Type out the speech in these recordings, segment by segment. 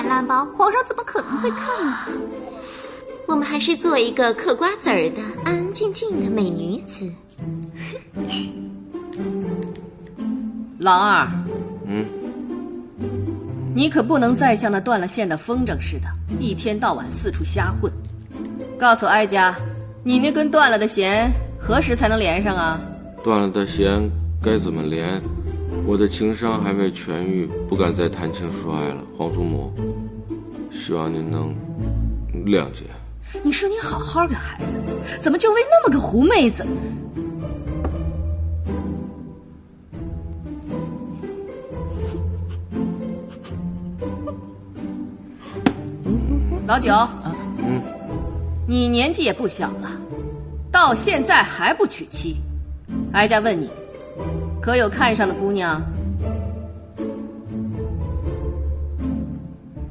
点烂包，皇上怎么可能会看呢？我们还是做一个嗑瓜子儿的安安静静的美女子。老二，你可不能再像那断了线的风筝似的，一天到晚四处瞎混。告诉哀家，你那根断了的弦何时才能连上啊？断了的弦该怎么连？我的情伤还没痊愈，不敢再谈情说爱了。皇祖母，希望您能谅解。你说你好好个孩子，怎么就为那么个狐妹子？老九，你年纪也不小了，到现在还不娶妻，哀家问你，可有看上的姑娘？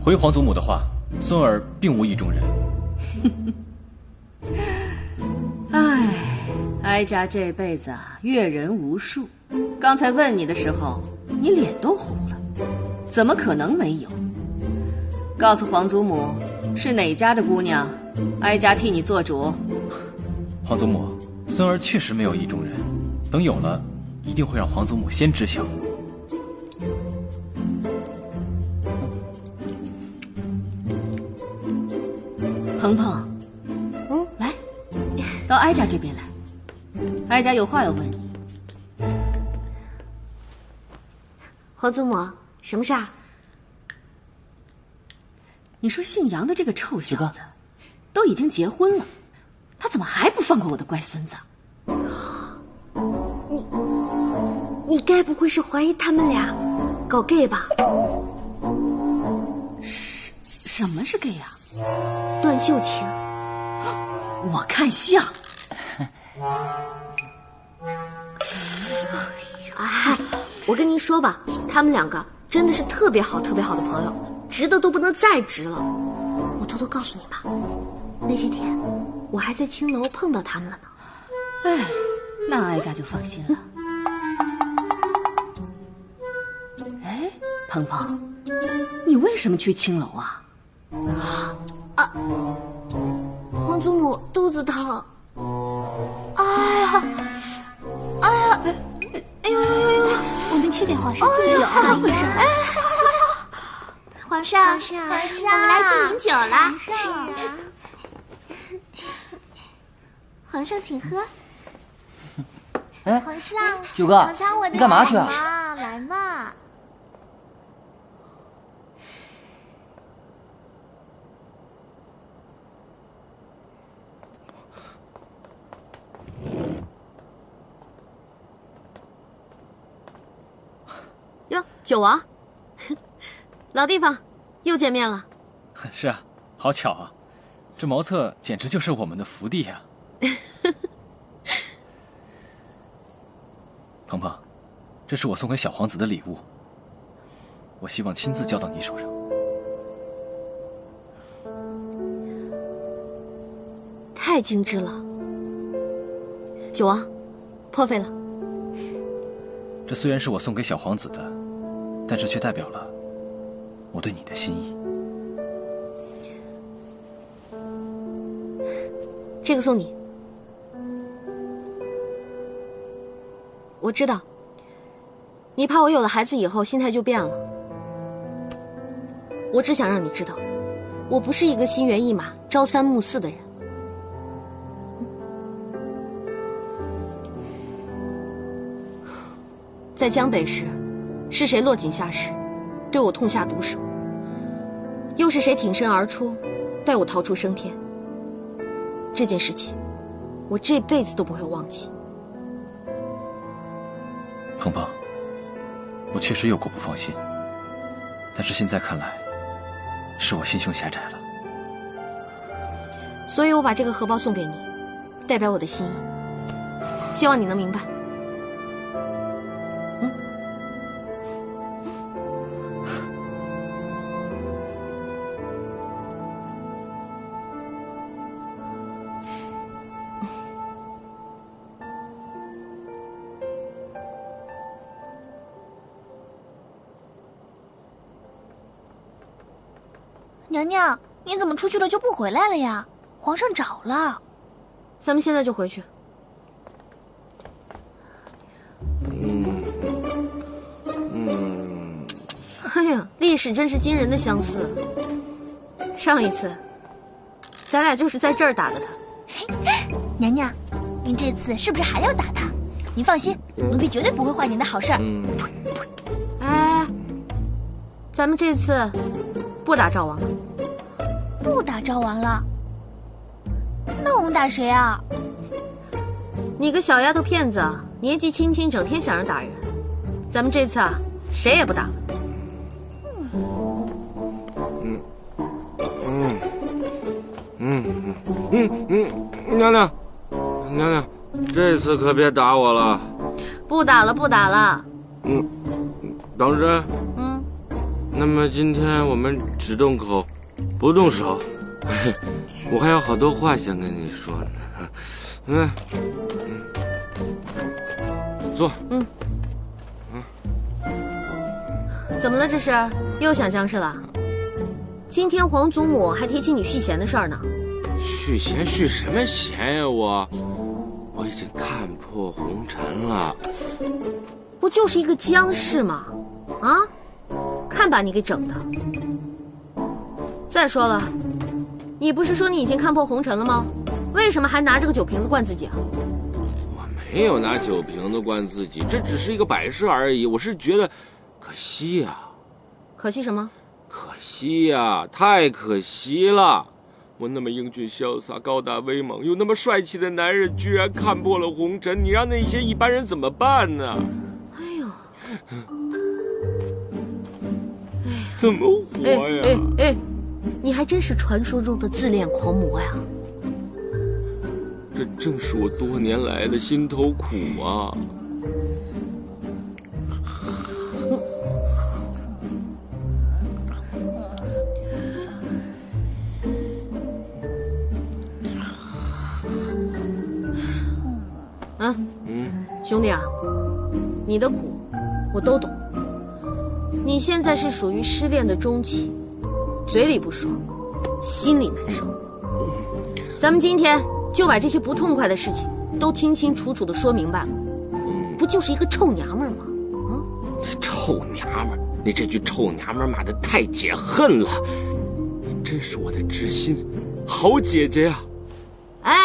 回皇祖母的话，孙儿并无意中人。唉，哀家这辈子阅人无数，刚才问你的时候，你脸都红了，怎么可能没有？告诉皇祖母，是哪家的姑娘，哀家替你做主。皇祖母，孙儿确实没有意中人，等有了，一定会让皇祖母先知晓。鹏鹏，来，到哀家这边来，哀家有话要问你。皇祖母，什么事儿？你说姓杨的这个臭小子，都已经结婚了，他怎么还不放过我的乖孙子？你该不会是怀疑他们俩搞 gay 吧？什么是 gay 啊？段秀琴，我看像。哎，我跟您说吧，他们两个真的是特别好、特别好的朋友，直的都不能再直了。我偷偷告诉你吧，那些天我还在青楼碰到他们了呢。哎，那哀家就放心了。哎，鹏鹏，你为什么去青楼啊？皇祖母肚子疼。哎呀，我们去给皇上敬酒，怎么回事？皇上，我们来敬您酒了。是啊，皇上请喝。哎，皇上，九哥，尝尝我的你干嘛去啊？酒嘛，来嘛。哟，九王，老地方，又见面了。是啊，好巧啊，这茅厕简直就是我们的福地呀。鹏鹏，这是我送给小皇子的礼物，我希望亲自交到你手上。太精致了，九王，破费了。这虽然是我送给小皇子的，但是却代表了我对你的心意。这个送你。我知道，你怕我有了孩子以后心态就变了。我只想让你知道，我不是一个心猿意马、朝三暮四的人。在江北时，是谁落井下石，对我痛下毒手？又是谁挺身而出，带我逃出升天？这件事情，我这辈子都不会忘记。鹏鹏，我确实有过不放心，但是现在看来，是我心胸狭窄了。所以我把这个荷包送给你，代表我的心意，希望你能明白。娘娘，你怎么出去了就不回来了呀？皇上找了。咱们现在就回去。哎呀，历史真是惊人的相似。上一次，咱俩就是在这儿打的他。娘娘，您这次是不是还要打他？您放心，奴婢绝对不会坏您的好事儿。哎，咱们这次不打赵王了。不打赵王了？那我们打谁啊？你个小丫头片子，年纪轻轻，整天想着打人。咱们这次啊，谁也不打了。娘娘，娘娘，这次可别打我了。不打了，不打了。当真？那么今天我们只动口，不动手。我还有好多话想跟你说呢。坐。怎么了？这是又想僵尸了？今天皇祖母还提起你续弦的事儿呢。续弦续什么弦呀？我已经看破红尘了。不就是一个僵尸吗？啊，看把你给整的。再说了，你不是说你已经看破红尘了吗？为什么还拿这个酒瓶子灌自己啊？我没有拿酒瓶子灌自己，这只是一个摆设而已。我是觉得可惜呀。可惜什么？可惜呀，太可惜了。我那么英俊潇洒、高大威猛又那么帅气的男人，居然看破了红尘，你让那些一般人怎么办呢？哎呦，怎么活呀？你还真是传说中的自恋狂魔呀！这正是我多年来的心头苦啊！兄弟啊，你的苦我都懂。你现在是属于失恋的中期，嘴里不说，心里难受。咱们今天就把这些不痛快的事情都清清楚楚的说明白了。不就是一个臭娘们吗？臭娘们儿，你这句臭娘们儿骂得太解恨了。你真是我的知心好姐姐呀！哎，